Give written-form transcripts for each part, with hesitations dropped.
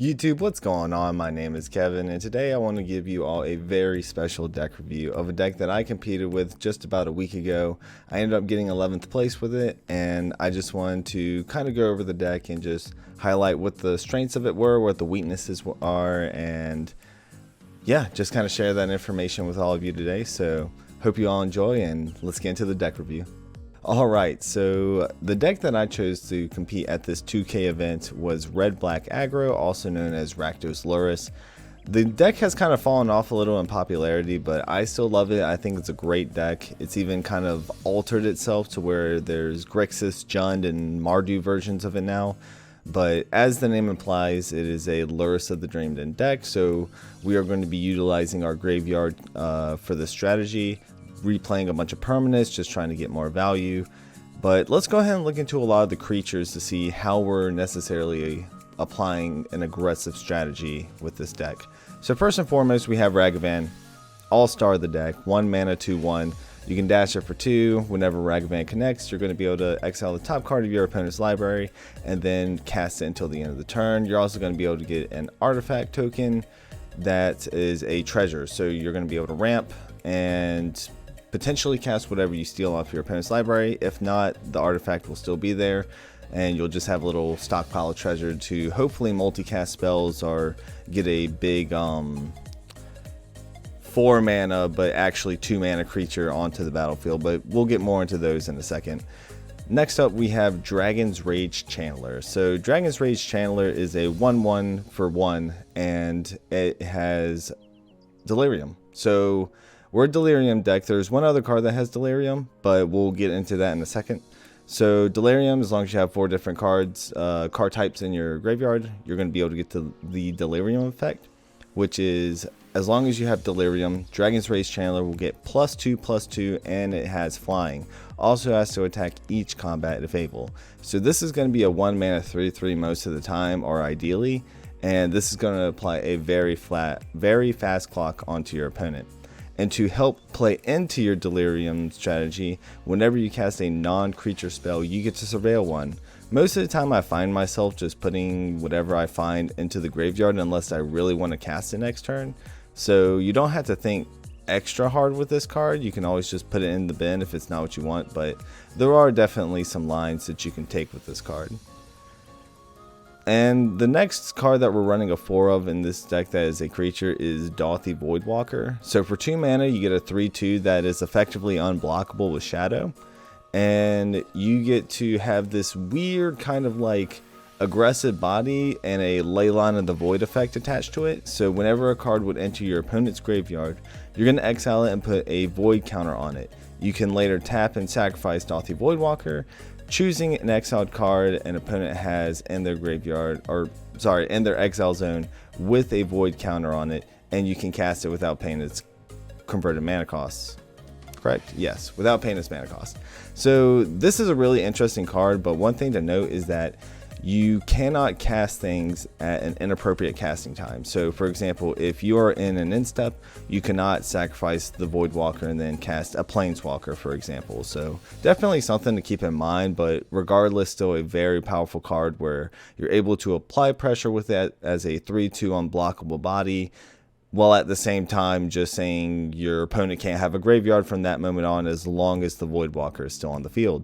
YouTube, what's going on? My name is Kevin, and today I want to give you all a very special deck review of a deck that I competed with just about a week ago. I ended up getting 11th place with it, and I just wanted to kind of go over the deck and just highlight what the strengths of it were, what the weaknesses are, and yeah, just kind of share that information with all of you today. So hope you all enjoy, and let's get into the deck review. Alright, so the deck that I chose to compete at this 2K event was Red-Black Aggro, also known as Rakdos Lurrus. The deck has kind of fallen off a little in popularity, but I still love it. I think it's a great deck. It's even kind of altered itself to where there's Grixis, Jund, and Mardu versions of it now. But as the name implies, it is a Lurrus of the Dreamed In deck, so we are going to be utilizing our graveyard for this strategy, replaying a bunch of permanents, just trying to get more value. But let's go ahead and look into a lot of the creatures to see how we're necessarily applying an aggressive strategy with this deck. So first and foremost, we have Ragavan, all-star of the deck, 1 mana 2/1. You can dash it for 2. Whenever Ragavan connects, you're going to be able to exile the top card of your opponent's library and then cast it until the end of the turn. You're also going to be able to get an artifact token that is a treasure. So you're going to be able to ramp and potentially cast whatever you steal off your opponent's library. If not, the artifact will still be there, and you'll just have a little stockpile of treasure to hopefully multicast spells or get a big 4 mana but actually 2 mana creature onto the battlefield, but we'll get more into those in a second. Next up, we have Dragon's Rage Channeler. So Dragon's Rage Channeler is a 1/1 for 1, and it has Delirium. So we're a Delirium deck. There's one other card that has Delirium, but we'll get into that in a second. So Delirium, as long as you have 4 different cards, card types in your graveyard, you're going to be able to get the Delirium effect, which is as long as you have Delirium, Dragon's Rage Channeler will get +2/+2, and it has flying. Also has to attack each combat if able. So this is going to be a 1 mana 3/3 most of the time, or ideally, and this is going to apply a very fast clock onto your opponent. And to help play into your Delirium strategy, whenever you cast a non-creature spell, you get to surveil one. Most of the time I find myself just putting whatever I find into the graveyard unless I really want to cast it next turn. So you don't have to think extra hard with this card. You can always just put it in the bin if it's not what you want, but there are definitely some lines that you can take with this card. And the next card that we're running a 4 of in this deck that is a creature is Dauthi Voidwalker. So for 2 mana, you get a 3/2 that is effectively unblockable with Shadow. And you get to have this weird kind of like aggressive body and a Leyline of the Void effect attached to it. So whenever a card would enter your opponent's graveyard, you're going to exile it and put a Void counter on it. You can later tap and sacrifice Dauthi Voidwalker, choosing an exiled card an opponent has in their graveyard, or sorry, in their exile zone with a Void counter on it, and you can cast it without paying its converted mana costs. Correct? Yes, without paying its mana cost. So this is a really interesting card, but one thing to note is that you cannot cast things at an inappropriate casting time. So for example, if you are in an instep, you cannot sacrifice the Voidwalker and then cast a Planeswalker, for example. So definitely something to keep in mind, but regardless, still a very powerful card where you're able to apply pressure with it as a 3/2 unblockable body, while at the same time just saying your opponent can't have a graveyard from that moment on as long as the Voidwalker is still on the field.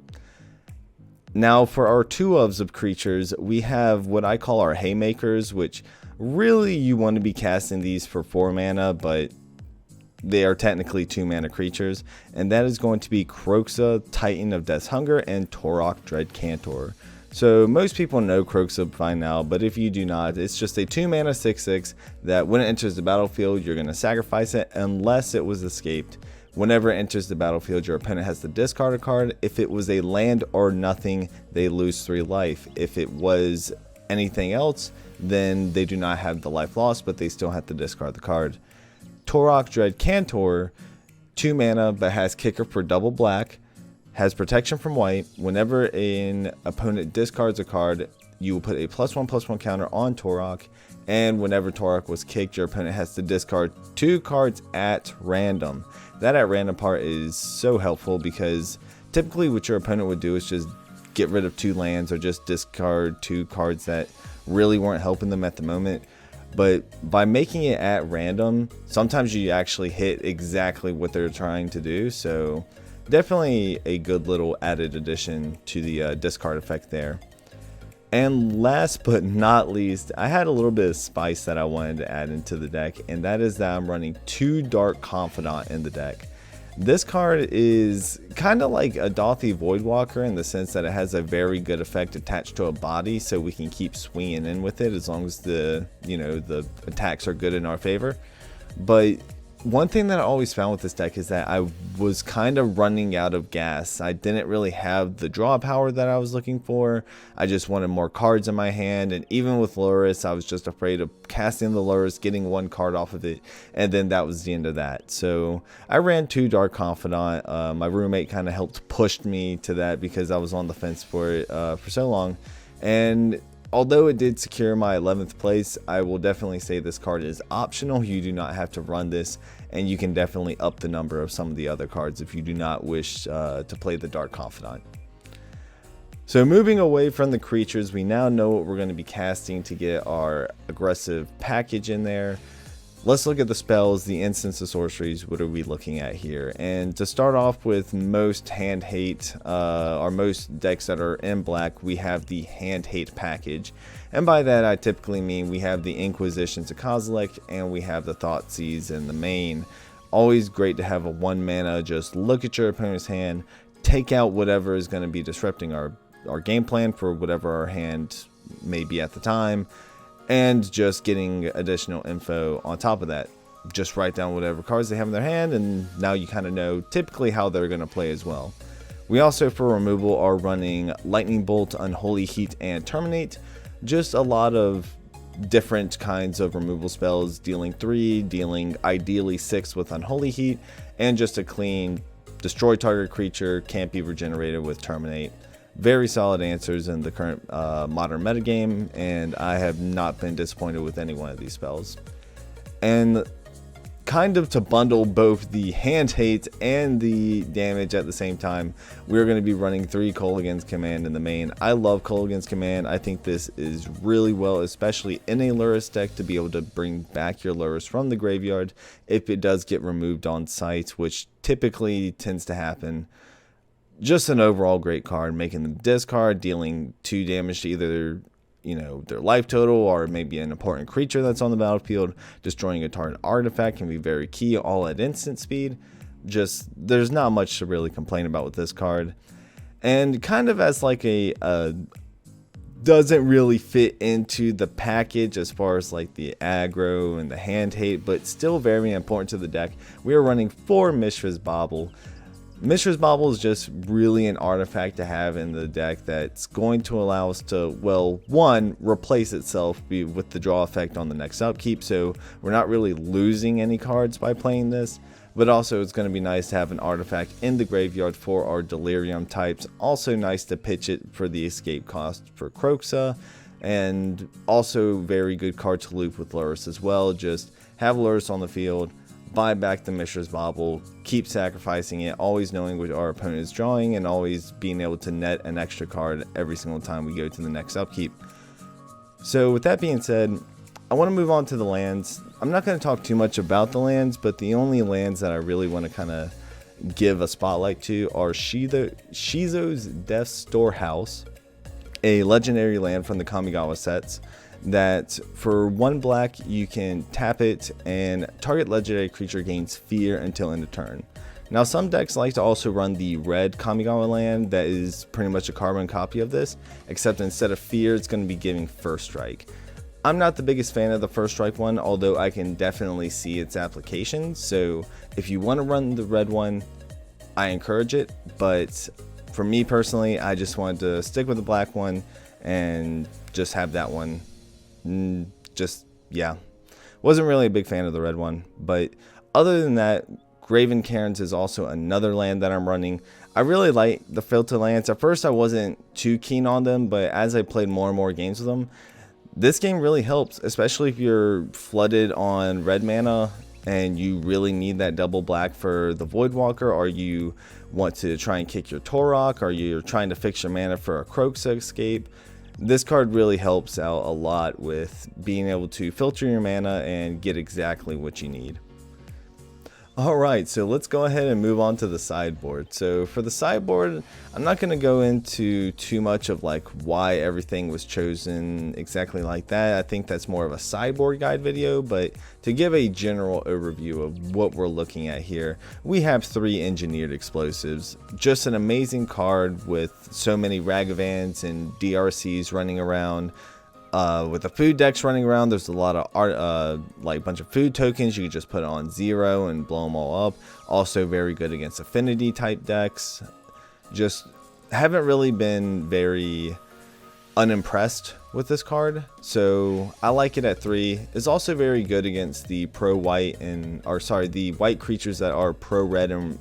Now for our 2/ofs of creatures, we have what I call our Haymakers, which really you want to be casting these for 4 mana, but they are technically 2 mana creatures, and that is going to be Kroxa, Titan of Death's Hunger, and Tourach, Dread Cantor. So most people know Kroxa by now, but if you do not, it's just a 2 mana 6/6 that when it enters the battlefield, you're going to sacrifice it unless it was escaped. Whenever it enters the battlefield, your opponent has to discard a card. If it was a land or nothing, they lose 3 life. If it was anything else, then they do not have the life lost, but they still have to discard the card. Tourach, Dread Cantor, 2 mana, but has kicker for double black, has protection from white. Whenever an opponent discards a card, you will put a +1/+1 counter on Tourach, and whenever Tourach was kicked, your opponent has to discard 2 cards at random. That at random part is so helpful because typically what your opponent would do is just get rid of 2 lands or just discard 2 cards that really weren't helping them at the moment. But by making it at random, sometimes you actually hit exactly what they're trying to do. So definitely a good little added addition to the discard effect there. And last but not least, I had a little bit of spice that I wanted to add into the deck, and that is that I'm running 2 Dark Confidant in the deck. This card is kind of like a Dauthi Voidwalker in the sense that it has a very good effect attached to a body, so we can keep swinging in with it as long as the attacks are good in our favor. But one thing that I always found with this deck is that I was kind of running out of gas. I didn't really have the draw power that I was looking for. I just wanted more cards in my hand, and even with Lurrus, I was just afraid of casting the Lurrus, getting 1 card off of it, and then that was the end of that. So I ran 2 Dark Confidant. My roommate kind of helped push me to that because I was on the fence for it for so long. And although it did secure my 11th place, I will definitely say this card is optional. You do not have to run this, and you can definitely up the number of some of the other cards if you do not wish to play the Dark Confidant. So moving away from the creatures, we now know what we're going to be casting to get our aggressive package in there. Let's look at the spells, the instants, the sorceries. What are we looking at here? And to start off with most hand hate, or most decks that are in black, we have the hand hate package. And by that I typically mean we have the Inquisition to Kozilek, and we have the Thoughtseize in the main. Always great to have a 1 mana, just look at your opponent's hand, take out whatever is going to be disrupting our game plan for whatever our hand may be at the time. And just getting additional info on top of that. Just write down whatever cards they have in their hand, and now you kind of know typically how they're going to play as well. We also, for removal, are running Lightning Bolt, Unholy Heat, and Terminate. Just a lot of different kinds of removal spells, dealing 3, dealing ideally 6 with Unholy Heat, and just a clean destroy target creature, can't be regenerated with Terminate. Very solid answers in the current modern metagame, and I have not been disappointed with any one of these spells. And kind of to bundle both the hand hate and the damage at the same time, we're going to be running 3 Kolaghan's Command in the main. I love Kolaghan's Command. I think this is really well, especially in a Lurrus deck, to be able to bring back your Lurrus from the graveyard if it does get removed on site, which typically tends to happen. Just an overall great card, making them discard, dealing 2 damage to either their life total or maybe an important creature that's on the battlefield. Destroying a target artifact can be very key, all at instant speed. Just, there's not much to really complain about with this card. And kind of as like a doesn't really fit into the package as far as like the aggro and the hand hate, but still very important to the deck, we are running 4 Mishra's Bauble. Mishra's Bauble is just really an artifact to have in the deck that's going to allow us to, well, 1, replace itself with the draw effect on the next upkeep, so we're not really losing any cards by playing this, but also it's going to be nice to have an artifact in the graveyard for our Delirium types. Also nice to pitch it for the escape cost for Kroxa, and also very good card to loop with Lurrus as well. Just have Lurrus on the field, buy back the Mishra's Bauble, keep sacrificing it, always knowing what our opponent is drawing, and always being able to net an extra card every single time we go to the next upkeep. So with that being said, I want to move on to the lands. I'm not going to talk too much about the lands, but the only lands that I really want to kind of give a spotlight to are Shizo's Death Storehouse, a legendary land from the Kamigawa sets, that for 1 black you can tap it and target legendary creature gains fear until end of turn. Now some decks like to also run the red Kamigawa land that is pretty much a carbon copy of this, except instead of fear it's going to be giving first strike. I'm not the biggest fan of the first strike one, although I can definitely see its application, so if you want to run the red one, I encourage it, but for me personally, I just wanted to stick with the black one and just have that one. Wasn't really a big fan of the red one, but other than that, Graven Cairns is also another land that I'm running. I really like the filter lands. At first I wasn't too keen on them, but as I played more and more games with them, this game really helps, especially if you're flooded on red mana and you really need that double black for the Voidwalker, or you want to try and kick your Tourach, or you're trying to fix your mana for a Kroxa escape. This card really helps out a lot with being able to filter your mana and get exactly what you need. Alright, so let's go ahead and move on to the sideboard. So for the sideboard, I'm not going to go into too much of like why everything was chosen exactly like that. I think that's more of a sideboard guide video, but to give a general overview of what we're looking at here, we have 3 engineered explosives. Just an amazing card with so many Ragavans and DRCs running around. With the food decks running around, there's a lot of art, like bunch of food tokens. You can just put it on 0 and blow them all up. Also very good against affinity type decks. Just haven't really been very unimpressed with this card, so I like it at 3. It's also very good against the the white creatures that are pro red and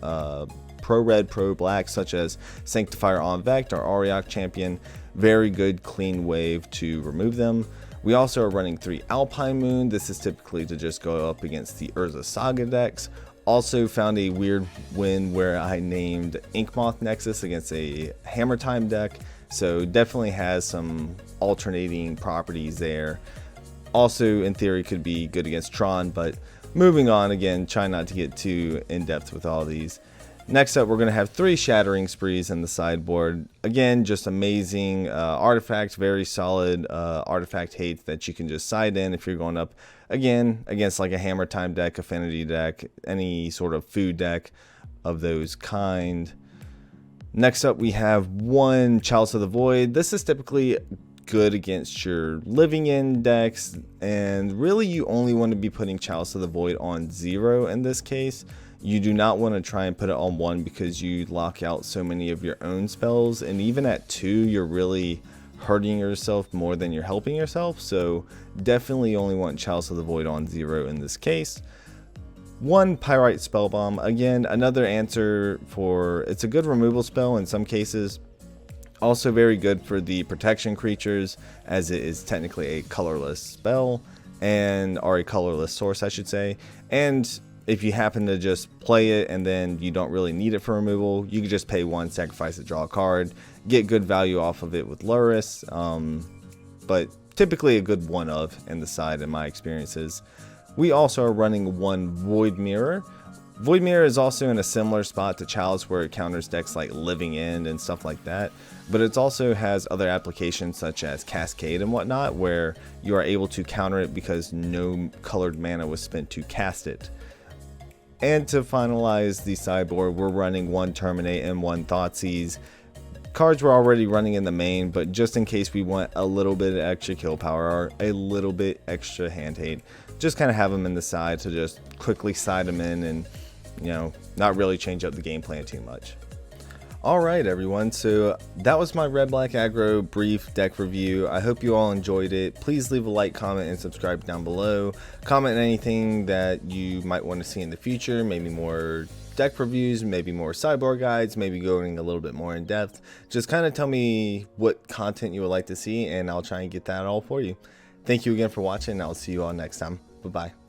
pro black, such as Sanctifier on Vect or Auriok Champion. Very good clean wave to remove them. We also are running 3 Alpine Moon. This is typically to just go up against the Urza Saga decks. Also found a weird win where I named Inkmoth Nexus against a Hammer Time deck, so definitely has some alternating properties there. Also in theory could be good against Tron, but moving on, again, try not to get too in depth with all these. Next up, we're going to have 3 Shattering Sprees in the sideboard. Again, just amazing artifact, very solid artifact hate that you can just side in if you're going up, again, against like a Hammer Time deck, Affinity deck, any sort of food deck of those kind. Next up, we have 1 Chalice of the Void. This is typically good against your Living In decks, and really you only want to be putting Chalice of the Void on 0 in this case. You do not want to try and put it on 1 because you lock out so many of your own spells, and even at 2 you're really hurting yourself more than you're helping yourself, so definitely only want Chalice of the Void on 0 in this case. 1 Pyrite Spellboml, again another answer for, it's a good removal spell in some cases, also very good for the protection creatures as it is technically a colorless spell, or a colorless source I should say, and if you happen to just play it and then you don't really need it for removal, you can just pay 1, sacrifice it, draw a card, get good value off of it with Lurrus, but typically a good 1 of in the side in my experiences. We also are running 1 Void Mirror. Void Mirror is also in a similar spot to Chalice where it counters decks like Living End and stuff like that, but it also has other applications such as Cascade and whatnot where you are able to counter it because no colored mana was spent to cast it. And to finalize the sideboard, we're running 1 Terminate and 1 Thoughtseize. Cards we're already running in the main, but just in case we want a little bit of extra kill power or a little bit extra hand hate, just kind of have them in the side to just quickly side them in and, you know, not really change up the game plan too much. Alright everyone, so that was my Red Black Aggro brief deck review. I hope you all enjoyed it. Please leave a like, comment, and subscribe down below. Comment anything that you might want to see in the future, maybe more deck reviews, maybe more sideboard guides, maybe going a little bit more in depth. Just kind of tell me what content you would like to see and I'll try and get that all for you. Thank you again for watching, and I'll see you all next time. Bye-bye.